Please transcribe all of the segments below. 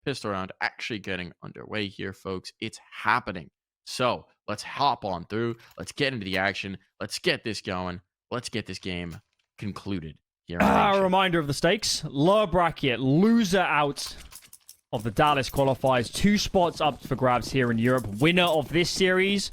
pistol round actually getting underway here, folks. It's happening. So let's hop on through. Let's get into the action. Let's get this going. Let's get this game concluded here. A reminder of the stakes. Lower bracket, loser out of the Dallas qualifiers. 2 spots up for grabs here in Europe. Winner of this series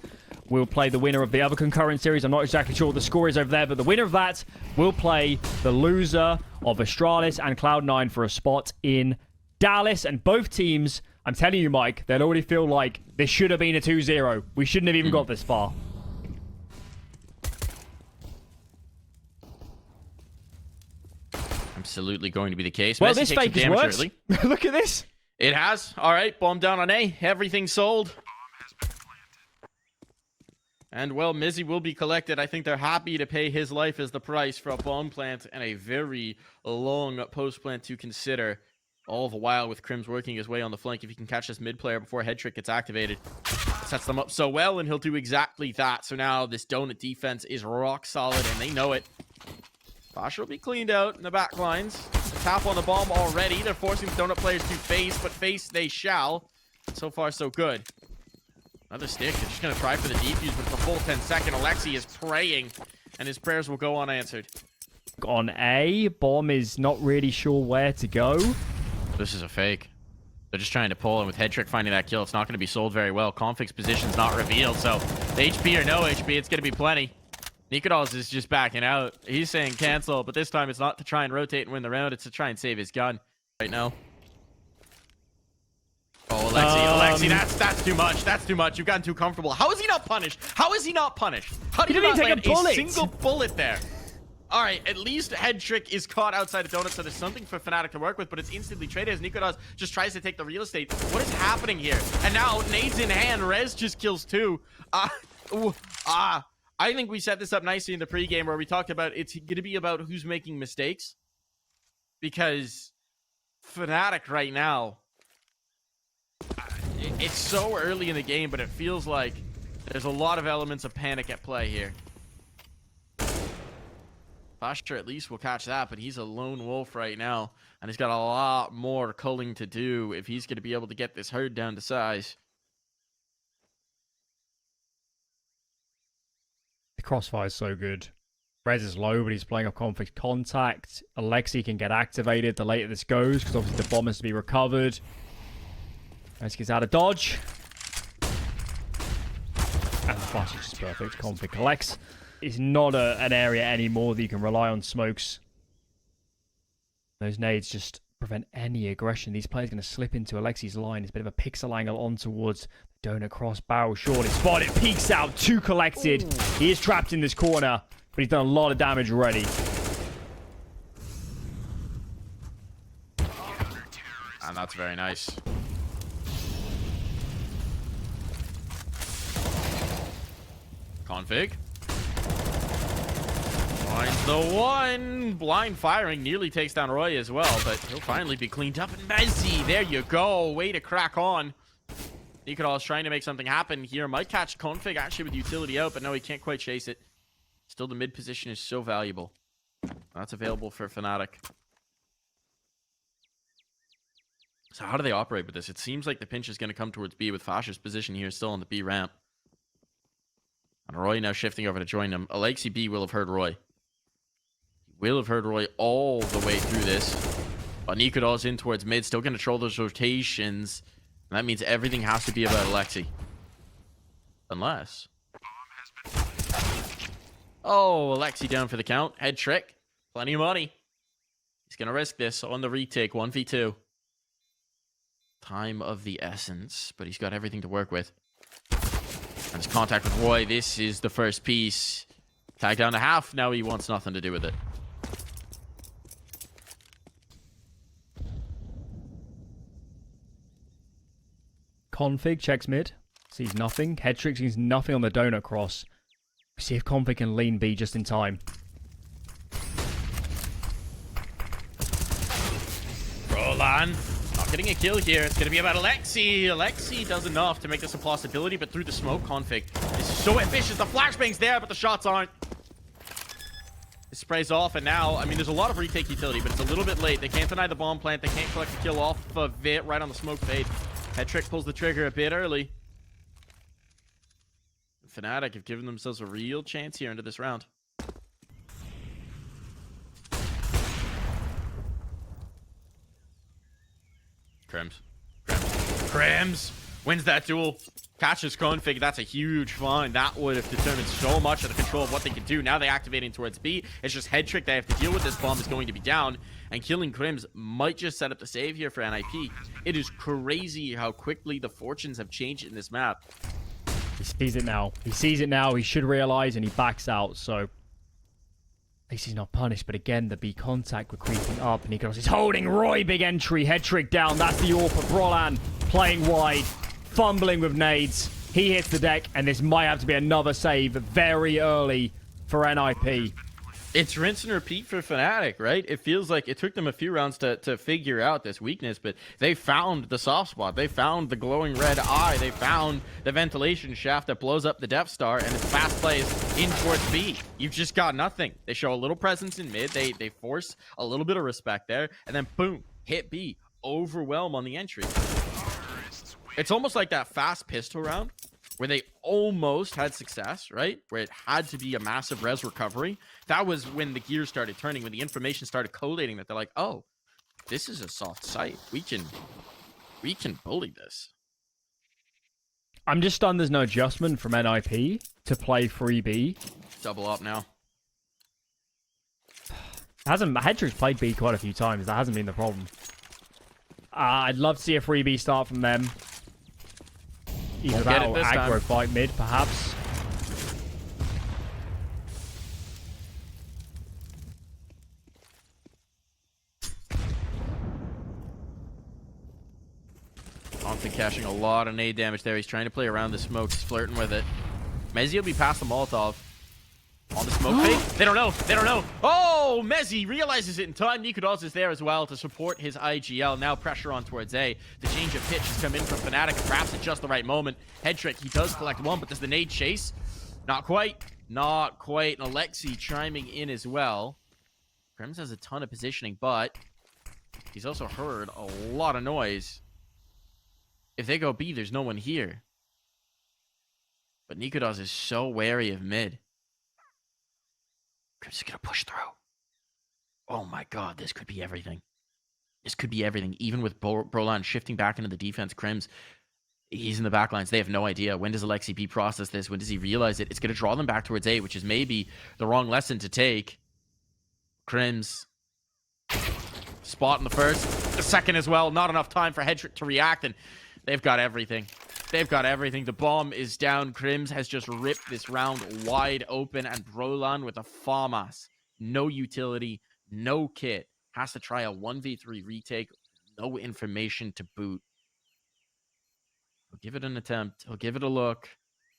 will play the winner of the other concurrent series. I'm not exactly sure what the score is over there, but the winner of that will play the loser of Astralis and Cloud9 for a spot in Dallas. And both teams, I'm telling you, Mike, they'll already feel like this should have been a 2-0. We shouldn't have even got this far. Absolutely going to be the case. Well, Messi this fake has worked. Look at this. It has. All right, bomb down on A. Everything sold. And, well, Mizzy will be collected. I think they're happy to pay his life as the price for a bomb plant and a very long post plant to consider. All the while with Crims working his way on the flank. If he can catch this mid player before head trick gets activated, sets them up so well, and he'll do exactly that. So now this donut defense is rock solid, and they know it. Fasha will be cleaned out in the back lines. The tap on the bomb already. They're forcing the donut players to face, but face they shall. So far, so good. Another stick. They're just going to try for the defuse, but the full 10-second. Alexi is praying, and his prayers will go unanswered. On A, bomb is not really sure where to go. This is a fake. They're just trying to pull, and with head trick finding that kill, it's not going to be sold very well. Config's position's not revealed, so HP or no HP, it's going to be plenty. nykytilan is just backing out. He's saying cancel, but this time it's not to try and rotate and win the round. It's to try and save his gun right now. Oh, Alexi, that's too much. That's too much. You've gotten too comfortable. How is he not punished? How is he not punished? How did he not land a single bullet there? All right, at least head trick is caught outside of donut, so there's something for Fnatic to work with, but it's instantly traded as nykytilan just tries to take the real estate. What is happening here? And now nades in hand, Rez just kills 2. I think we set this up nicely in the pregame where we talked about it's going to be about who's making mistakes, because Fnatic right now, it's so early in the game, but it feels like there's a lot of elements of panic at play here. Fasha at least will catch that, but he's a lone wolf right now, and he's got a lot more culling to do if he's going to be able to get this herd down to size. The crossfire is so good. Rez is low, but he's playing off conflict contact. Alexi can get activated the later this goes, because obviously the bomb has to be recovered. Rez gets out of dodge. And the flash is just perfect. Config collects. It's not an area anymore that you can rely on smokes. Those nades just prevent any aggression. These players are going to slip into Alexi's line. It's a bit of a pixel angle on towards the donut cross barrel. Short is spotted. Peeks out. 2 collected. Ooh. He is trapped in this corner, but he's done a lot of damage already. And that's very nice. Config. Finds the one. Blind firing nearly takes down Roy as well, but he'll finally be cleaned up. And Messi, there you go. Way to crack on. nykytilan is trying to make something happen here. Might catch Config actually with utility out, but no, he can't quite chase it. Still, the mid position is so valuable. That's available for Fnatic. So how do they operate with this? It seems like the pinch is going to come towards B with Fasha's position here still on the B ramp. And Roy now shifting over to join him. Alexi B will have heard Roy. Will have heard Roy all the way through this. But nykytilan's in towards mid, still going to control those rotations. And that means everything has to be about Alexi. Unless... Oh, Alexi down for the count. Head trick. Plenty of money. He's going to risk this on the retake. 1v2. Time of the essence. But he's got everything to work with. And his contact with Roy. This is the first piece. Tag down to half. Now he wants nothing to do with it. Config checks mid. Sees nothing. Head trick sees nothing on the donut cross. We see if Config can lean B just in time. Roland. Not getting a kill here. It's going to be about Alexi. Alexi does enough to make this a possibility, but through the smoke, Config is so ambitious. The flashbang's there, but the shots aren't. It sprays off, and now, I mean, there's a lot of retake utility, but it's a little bit late. They can't deny the bomb plant. They can't collect the kill off of it right on the smoke fade. Headtrick pulls the trigger a bit early. Fnatic have given themselves a real chance here into this round. Crims wins that duel. Catches config. That's a huge find. That would have determined so much of the control of what they could do. Now they activating towards B. It's just head trick. They have to deal with this bomb is going to be down. And killing Crims might just set up the save here for NIP. It is crazy how quickly the fortunes have changed in this map. He sees it now. He sees it now. He should realize, and he backs out. So at least he's not punished. But again, the B contact were creeping up. And he's holding Roy. Big entry. Head trick down. That's the AWP of Roland playing wide. Fumbling with nades. He hits the deck. And this might have to be another save very early for NIP. It's rinse and repeat for Fnatic, right? It feels like it took them a few rounds to figure out this weakness, but they found the soft spot. They found the glowing red eye. They found the ventilation shaft that blows up the Death Star, and it's fast plays in towards B. You've just got nothing. They show a little presence in mid. They force a little bit of respect there, and then boom, hit B. Overwhelm on the entry. It's almost like that fast pistol round where they almost had success, right? Where it had to be a massive res recovery. That was when the gears started turning, when the information started collating that they're like, oh, this is a soft site. We can bully this. I'm just stunned there's no adjustment from NIP to play 3B. Double up now. Headtrick's played B quite a few times. That hasn't been the problem. I'd love to see a 3B start from them. Either that or aggro fight mid, perhaps. Config cashing a lot of nade damage there. He's trying to play around the smoke. He's flirting with it. Mezzy will be past the Molotov. On the smoke fade. They don't know. They don't know. Oh, Mezzy realizes it in time. niko is there as well to support his IGL. Now pressure on towards A. The change of pitch has come in from Fnatic and perhaps at just the right moment. Head trick. He does collect one, but does the nade chase? Not quite. Not quite. And Alexi chiming in as well. Crims has a ton of positioning, but he's also heard a lot of noise. If they go B, there's no one here. But niko is so wary of mid. Crims is going to push through. Oh my god, this could be everything. This could be everything. Even with Brolan shifting back into the defense, Crims, he's in the backlines. They have no idea. When does Alexi B process this? When does he realize it? It's going to draw them back towards A, which is maybe the wrong lesson to take. Crims. Spot in the first. The second as well. Not enough time for Headtrick to react, and they've got everything. They've got everything. The bomb is down. Crims has just ripped this round wide open, and Brolan with a FAMAS. No utility, no kit. Has to try a 1v3 retake. No information to boot. He'll give it an attempt. He'll give it a look.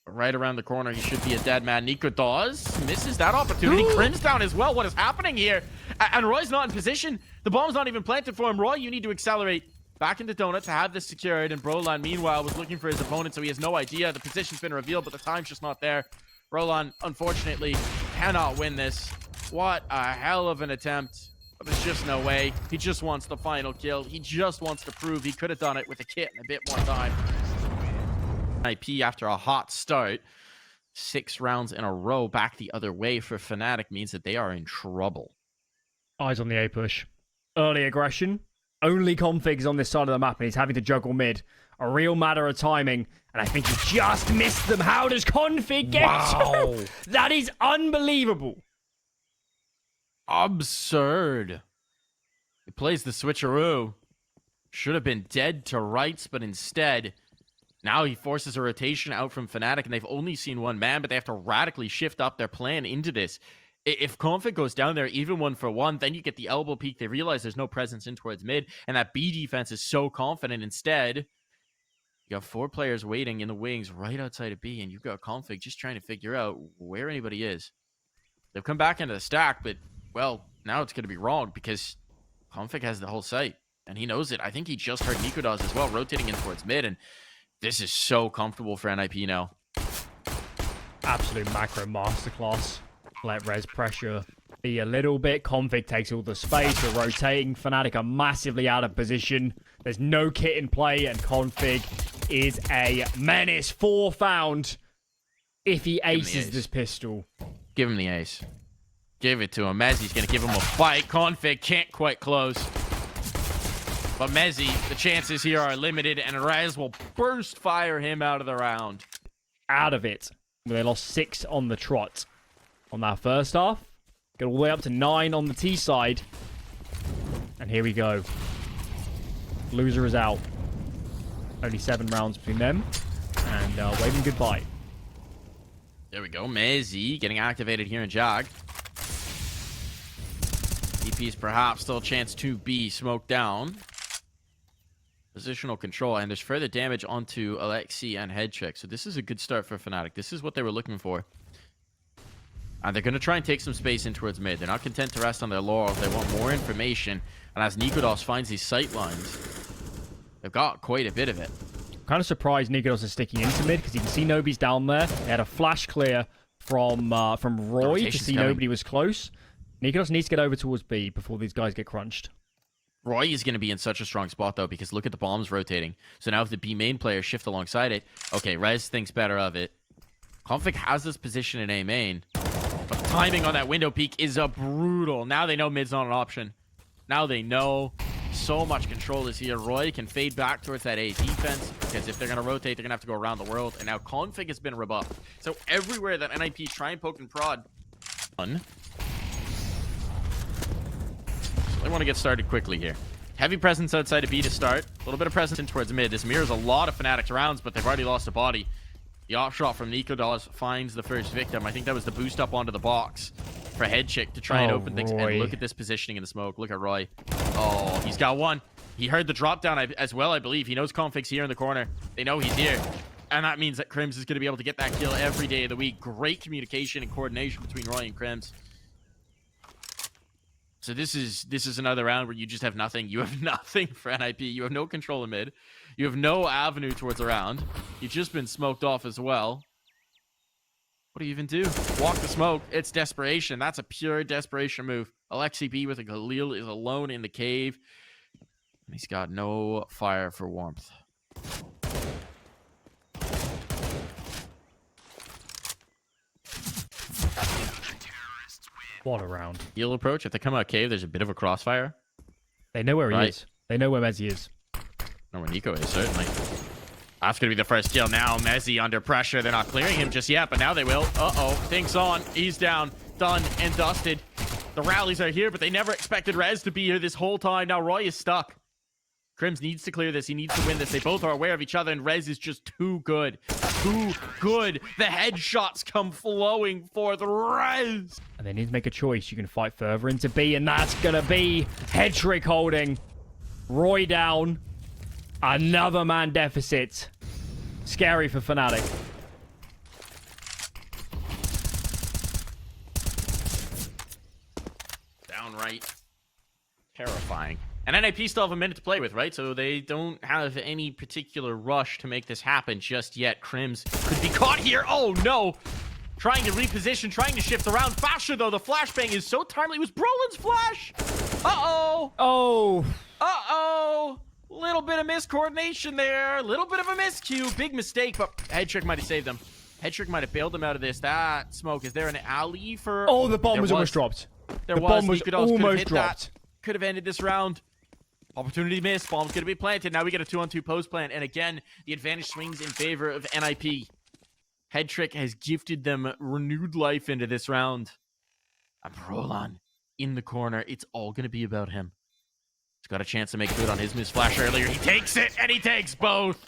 Right around the corner, he should be a dead man. niko misses that opportunity. Crims down as well. What is happening here? And Roy's not in position. The bomb's not even planted for him. Roy, you need to accelerate back into Donut to have this secured. And Brolan, meanwhile, was looking for his opponent, so he has no idea. The position's been revealed, but the time's just not there. Brolan, unfortunately, cannot win this. What a hell of an attempt. But there's just no way. He just wants the final kill. He just wants to prove he could have done it with a kit and a bit more time. IP after a hot start. 6 rounds in a row back the other way for Fnatic means that they are in trouble. Eyes on the A push. Early aggression. Only configs on this side of the map, and he's having to juggle mid. A real matter of timing, and I think he just missed them. How does config get through? That is unbelievable. Absurd. He plays the switcheroo. Should have been dead to rights, but instead, now he forces a rotation out from Fnatic, and they've only seen one man, but they have to radically shift up their plan into this. If config goes down there, even 1-for-1, then you get the elbow peek. They realize there's no presence in towards mid, and that B defense is so confident. Instead, you have 4 players waiting in the wings right outside of B, and you've got config just trying to figure out where anybody is. They've come back into the stack, but, well, now it's going to be wrong because config has the whole site, and he knows it. I think he just heard niko as well, rotating in towards mid, and this is so comfortable for NIP now. Absolute macro masterclass. Let res pressure be a little bit. Config takes all the space. We're rotating. Fnatic are massively out of position. There's no kit in play, and Config is a menace. 4 found if he aces this pistol. Give him the ace. Give it to him. Mezzi's going to give him a fight. Config can't quite close. But Mezzi, the chances here are limited, and Rez will burst fire him out of the round. Out of it. They lost 6 on the trot on that first half. Got all the way up to 9 on the T side. And here we go. Loser is out. Only 7 rounds between them. And waving goodbye. There we go. Mezzi getting activated here in Jag. DP's perhaps still a chance to be smoked down. Positional control, and there's further damage onto Alexi and head check. So this is a good start for Fnatic. This is what they were looking for. And they're going to try and take some space in towards mid. They're not content to rest on their laurels. They want more information. And as nikotilan finds these sight lines, they've got quite a bit of it. Kind of surprised nikotilan is sticking into mid because you can see nobody's down there. They had a flash clear from Roy to see nobody was close. nikotilan needs to get over towards B before these guys get crunched. Roy is going to be in such a strong spot, though, because look at the bombs rotating. So now if the B main players shift alongside it, okay, Rez thinks better of it. Config has this position in A main, but timing on that window peak is a brutal. Now they know mid's not an option. Now they know so much control is here. Roy can fade back towards that A defense, because if they're going to rotate, they're going to have to go around the world. And now Config has been rebuffed. So everywhere that NIP try and poke and prod, I want to get started quickly here. Heavy presence outside of B to start. A little bit of presence in towards mid. This mirrors a lot of Fnatic's rounds, but they've already lost a body. The off shot from nikotilan finds the first victim. I think that was the boost up onto the box for Headchick to try and open things. And look at this positioning in the smoke. Look at Roy. Oh, he's got one. He heard the drop down as well, I believe. He knows Config's here in the corner. They know he's here. And that means that Crims is going to be able to get that kill every day of the week. Great communication and coordination between Roy and Crims. So this is another round where you just have nothing. You have nothing for NIP. You have no control in mid. You have no avenue towards a round. You've just been smoked off as well. What do you even do? Walk the smoke. It's desperation. That's a pure desperation move. Alexi B with a Khalil is alone in the cave. And he's got no fire for warmth. What a round. Heal approach. If they come out cave, there's a bit of a crossfire. They know where he is. They know where Mezzi is. Know where niko is, certainly. That's going to be the first kill now. Mezzi under pressure. They're not clearing him just yet, but now they will. Uh-oh. Think's on. He's down. Done and dusted. The rallies are here, but they never expected Rez to be here this whole time. Now Roy is stuck. Crims needs to clear this. He needs to win this. They both are aware of each other, and Rez is just too good. Too good. The headshots come flowing for the Rez. And they need to make a choice. You can fight further into B, and that's going to be head trick holding. Roy down. Another man deficit. Scary for Fnatic. Downright terrifying. And NIP still have a minute to play with, right? So they don't have any particular rush to make this happen just yet. Crims could be caught here. Oh, no. Trying to reposition, trying to shift around. Faster, though. The flashbang is so timely. It was Brolin's flash. Uh-oh. Oh. Uh-oh. Little bit of miscoordination there. Little bit of a miscue. Big mistake, but Headtrick might have saved them. Headtrick might have bailed them out of this. That smoke. Is there an alley for... Oh, the bomb was almost dropped. The bomb was almost dropped. Could have ended this round. Opportunity missed. Bomb's going to be planted. Now we get a 2-on-2 post plant. And again, the advantage swings in favor of NIP. Headtrick has gifted them renewed life into this round. And Roland in the corner. It's all going to be about him. He's got a chance to make good on his miss flash earlier. He takes it, and he takes both.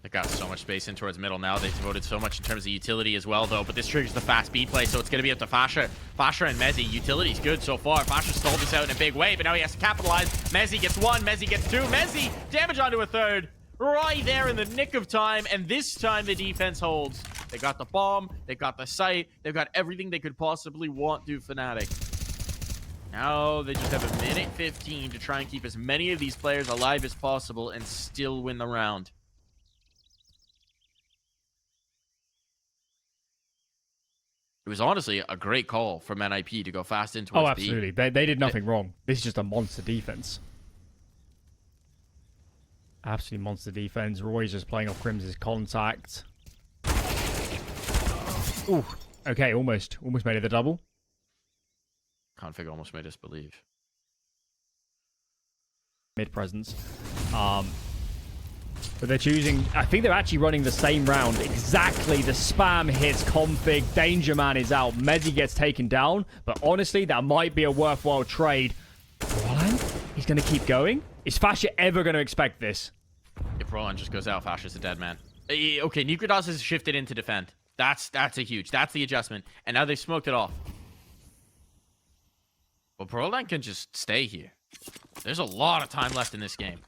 They got so much space in towards middle now. They've devoted so much in terms of utility as well, though. But this triggers the fast B play, so it's going to be up to Fasha. Fasha and Mezzi. Utility's good so far. Fasha stalled this out in a big way, but now he has to capitalize. Mezzi gets one. Mezzi gets two. Mezzi, damage onto a third. Right there in the nick of time, and this time the defense holds. They got the bomb. They got the sight. They've got everything they could possibly want to Fnatic. Now they just have a minute 15 to try and keep as many of these players alive as possible and still win the round. It was honestly a great call from NIP to go fast in towards Oh, absolutely. They did nothing wrong. This is just a monster defense. Absolutely monster defense. Roy's just playing off Crim's contact. Ooh. Okay, almost made it the double. Config almost made us believe. Mid presence. But they're choosing... I think they're actually running the same round. Exactly. The spam hits Config. Danger Man is out. Mezzi gets taken down. But honestly, that might be a worthwhile trade. Roland? He's going to keep going? Is Fasha ever going to expect this? If Roland just goes out, Fasha's a dead man. Okay, nykytilan has shifted into defend. That's a huge. That's the adjustment. And now they've smoked it off. But Roland can just stay here. There's a lot of time left in this game.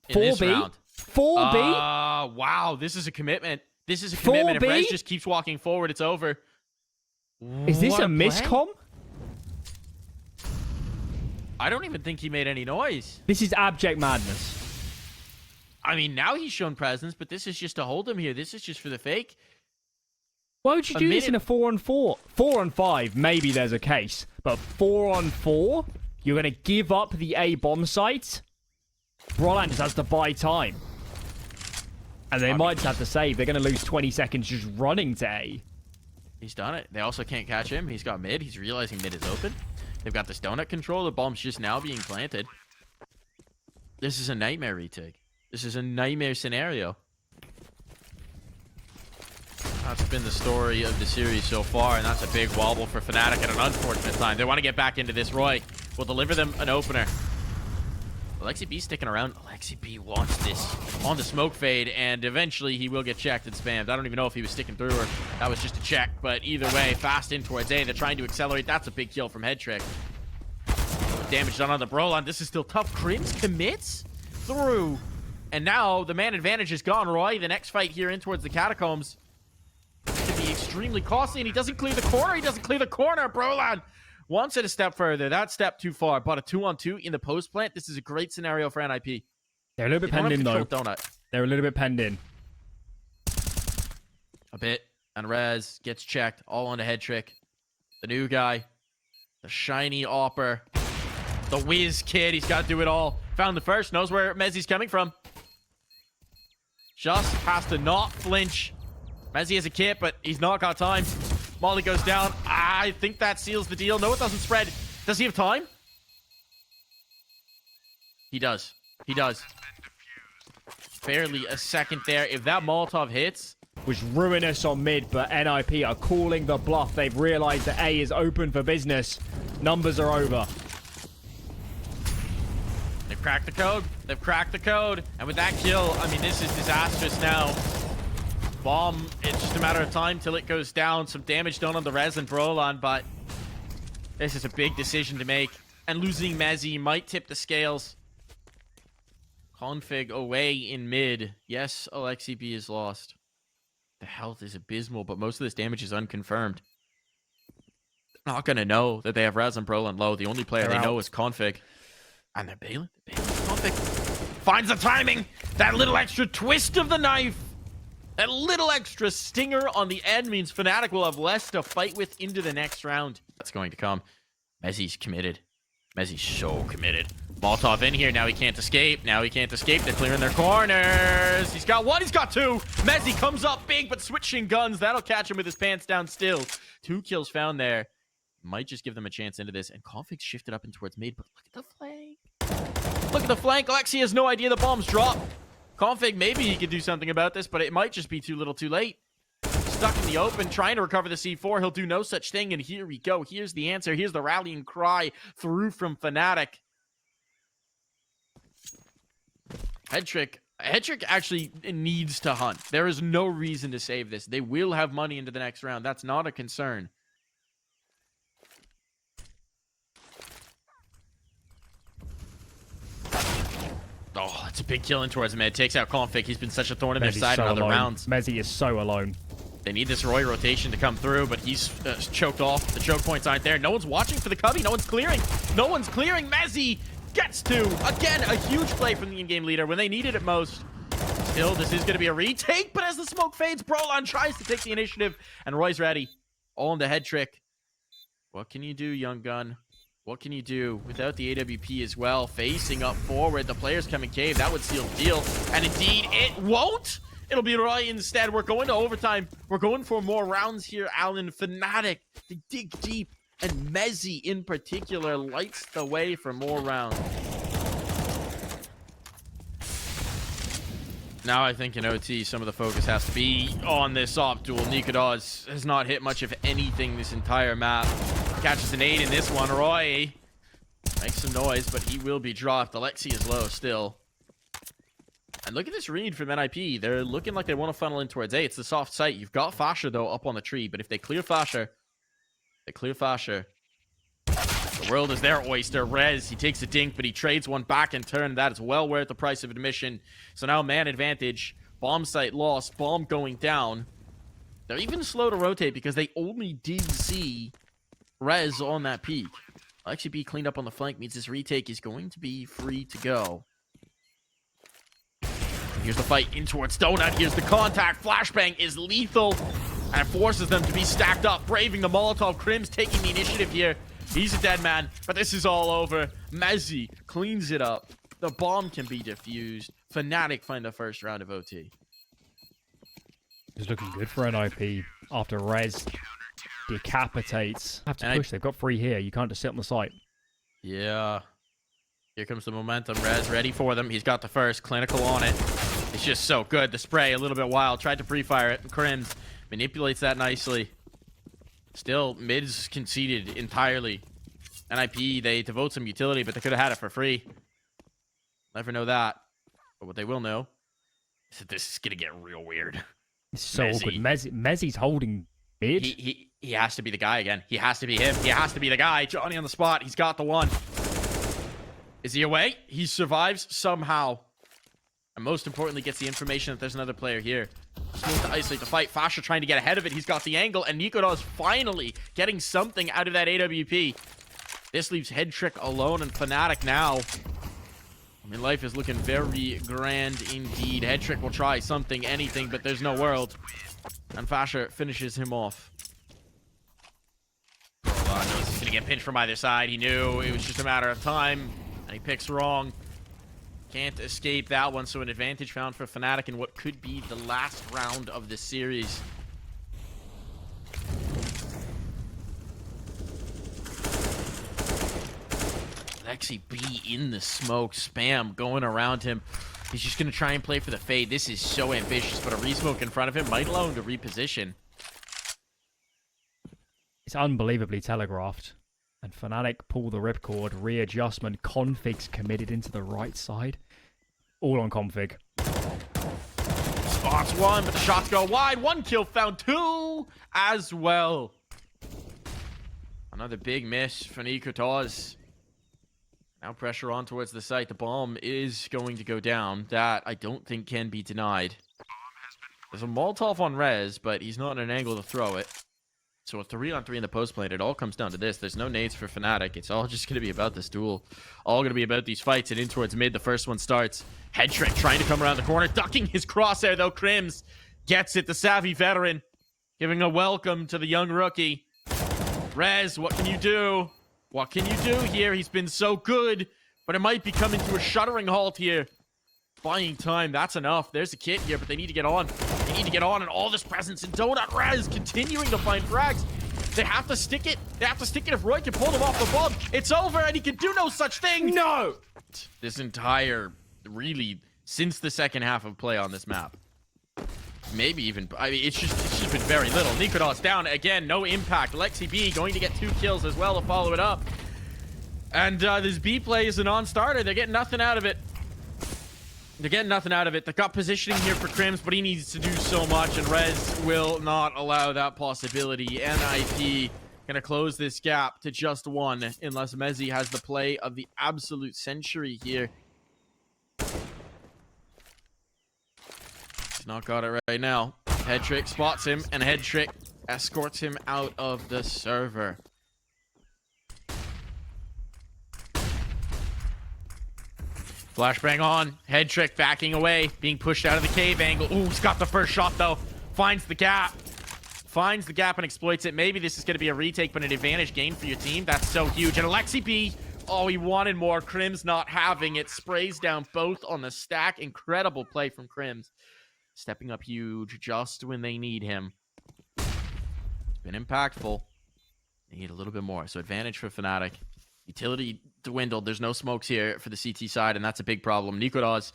In 4B? this round. 4B? Wow, this is a commitment. This is a commitment. 4B? If Rez just keeps walking forward, it's over. Is this What a miscom? I don't even think he made any noise. This is abject madness. I mean, now he's shown presence, but this is just to hold him here. This is just for the fake. Why would you do this in a 4-on-4? 4-on-5, maybe there's a case. But 4-on-4? You're going to give up the A bomb site? Roland just has to buy time. And they might just have to save. They're going to lose 20 seconds just running to A. He's done it. They also can't catch him. He's got mid. He's realizing mid is open. They've got this donut control. The bomb's just now being planted. This is a nightmare retake. This is a nightmare scenario. That's been the story of the series so far, and that's a big wobble for Fnatic at an unfortunate time. They want to get back into this. Roy will deliver them an opener. leikkeet sticking around. leikkeet wants this on the smoke fade, and eventually he will get checked and spammed. I don't even know if he was sticking through or that was just a check, but either way, fast in towards A. They're trying to accelerate. That's a big kill from Headtrick. Damage done on the Brolan. This is still tough. Crims commits through, and now the man advantage is gone. Roy, the next fight here in towards the catacombs could be extremely costly, and he doesn't clear the corner. He doesn't clear the corner. Brolan wants it a step further. That step too far. But a 2-on-2 in the post plant. This is a great scenario for NIP. They're a little bit penned in, though. Donut. They're a little bit penned in. A bit. And Rez gets checked. All on the head trick. The new guy. The shiny Opper. The whiz kid. He's got to do it all. Found the first. Knows where Mezzi's coming from. Just has to not flinch. Mezzi has a kit, but he's not got time. Molly goes down. I think that seals the deal. No, it doesn't spread. Does he have time? He does. He does. Barely a second there. If that Molotov hits... Was ruinous on mid, but NIP are calling the bluff. They've realized that A is open for business. Numbers are over. They've cracked the code. They've cracked the code. And with that kill, I mean, this is disastrous now. Bomb, it's just a matter of time till it goes down. Some damage done on the Rez and Brolan, but this is a big decision to make. And losing Mezzi might tip the scales. Config away in mid. Yes, leikkeet is lost. The health is abysmal, but most of this damage is unconfirmed. They're not going to know that they have Rez and Brolan low. The only player they know is Config. And they're bailing. Config finds the timing. That little extra twist of the knife. That little extra stinger on the end means Fnatic will have less to fight with into the next round. That's going to come. Mezzi's committed. Mezzi's so committed. Molotov in here. Now he can't escape. Now he can't escape. They're clearing their corners. He's got one. He's got two. Mezzi comes up big, but switching guns. That'll catch him with his pants down still. 2 kills found there. Might just give them a chance into this. And Config's shifted up and towards mid, but look at the flank. Look at the flank. Lexi has no idea the bomb's dropped. Config, maybe he could do something about this, but it might just be too little too late. Stuck in the open, trying to recover the C4. He'll do no such thing, and here we go. Here's the answer. Here's the rallying cry through from Fnatic. Headtrick actually needs to hunt. There is no reason to save this. They will have money into the next round. That's not a concern. Oh, that's a big kill in towards mid. Takes out Config. He's been such a thorn in their side in other rounds. Mezzi is so alone. They need this Roy rotation to come through, but he's choked off. The choke points aren't there. No one's watching for the cubby. No one's clearing. No one's clearing. Mezzi gets to. Again, a huge play from the in-game leader when they needed it most. Still, this is going to be a retake, but as the smoke fades, Brolan tries to take the initiative, and Roy's ready. all in the head trick. What can you do, young gun? What can you do without the AWP as well? Facing up forward, the players come in cave. That would seal the deal. And indeed, it won't. It'll be right instead. We're going to overtime. We're going for more rounds here, Alan. Fnatic, they dig deep. And Mezzy, in particular, lights the way for more rounds. Now I think in OT, some of the focus has to be on this op duel. niko has not hit much of anything this entire map. Catches an 8 in this one. Roy makes some noise, but he will be dropped. Alexi is low still. And look at this read from NIP. They're looking like they want to funnel in towards A. It's the soft site. You've got Fasher, though, up on the tree. But if they clear Fasher, the world is their oyster. Rez, he takes a dink, but he trades one back in turn. That is well worth the price of admission. So now man advantage. Bomb site lost. Bomb going down. They're even slow to rotate because they only did see Rez on that peak. Alexi B cleaned up on the flank means this retake is going to be free to go. Here's the fight in towards Donut. Here's the contact. Flashbang is lethal. And it forces them to be stacked up. Braving the Molotov. Crim's taking the initiative here. He's a dead man. But this is all over. Mezzy cleans it up. The bomb can be defused. Fnatic find the first round of OT. It's looking good for NIP after Rez decapitates. Have to push. They've got 3 here. You can't just sit on the site. Yeah. Here comes the momentum. Rez ready for them. He's got the first. Clinical on it. It's just so good. The spray a little bit wild. Tried to pre-fire it. Crims manipulates that nicely. Still, mid's conceded entirely. NIP, they devote some utility, but they could have had it for free. Never know that. But what they will know is that this is going to get real weird. It's so good. Mezzy's holding mid. He has to be the guy again. He has to be him. He has to be the guy. Johnny on the spot. He's got the one. Is he away? He survives somehow. And most importantly, gets the information that there's another player here. Smooth to isolate the fight. Fasher trying to get ahead of it. He's got the angle. And niko is finally getting something out of that AWP. This leaves Head Trick alone and Fnatic now. I mean, life is looking very grand indeed. Head Trick will try something, anything, but there's no world. And Fasher finishes him off. Oh, knows he's going to get pinched from either side. He knew it was just a matter of time. And he picks wrong. Can't escape that one, so an advantage found for Fnatic in what could be the last round of the series. Alexi B in the smoke, spam going around him. He's just going to try and play for the fade. This is so ambitious, but a resmoke in front of him might allow him to reposition. It's unbelievably telegraphed. And Fnatic pull the ripcord, readjustment, configs committed into the right side. All on config. Spots one, but the shots go wide. 1 kill found, 2 as well. Another big miss for niko. Now pressure on towards the site. The bomb is going to go down. That I don't think can be denied. There's a Molotov on Rez, but he's not in an angle to throw it. So a 3-on-3 in the post plane, it all comes down to this. There's no nades for Fnatic. It's all just going to be about this duel. All going to be about these fights. And in towards mid, the first one starts. Head Trick trying to come around the corner. Ducking his crosshair, though. Crims gets it. The savvy veteran giving a welcome to the young rookie. Rez, what can you do? What can you do here? He's been so good, but it might be coming to a shuddering halt here. Buying time, that's enough. There's a kit here, but they need to get on. They need to get on, and all this presence in Donut. Rez continuing to find frags. They have to stick it. They have to stick it if Roy can pull them off the bomb. It's over, and he can do no such thing. No! This entire, really, since the second half of play on this map. Maybe even, I mean, it's just been very little. niko down again, no impact. Alexi B going to get 2 kills as well to follow it up. And this B play is a non-starter. They're getting nothing out of it. They're getting nothing out of it. They got positioning here for Crims, but he needs to do so much, and Rez will not allow that possibility. NIP gonna close this gap to just 1, unless Mezzy has the play of the absolute century here. He's not got it right now. Head Trick spots him, and Head Trick escorts him out of the server. Flashbang on. Head Trick backing away. Being pushed out of the cave angle. Ooh, he's got the first shot, though. Finds the gap. finds the gap and exploits it. Maybe this is going to be a retake, but an advantage gain for your team. That's so huge. And Alexi B, oh, he wanted more. Crims not having it. Sprays down both on the stack. Incredible play from Crims. Stepping up huge just when they need him. It's been impactful. They need a little bit more. So advantage for Fnatic. Utility dwindled. There's no smokes here for the CT side, and that's a big problem. nykytilan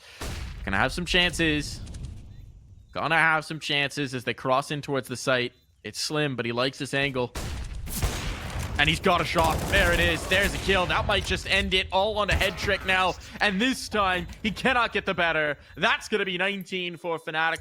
gonna have some chances. Gonna have some chances as they cross in towards the site. It's slim, but he likes this angle. And he's got a shot. There it is. There's a kill. That might just end it. All on a head trick now. And this time, he cannot get the better. That's going to be 19 for Fnatic.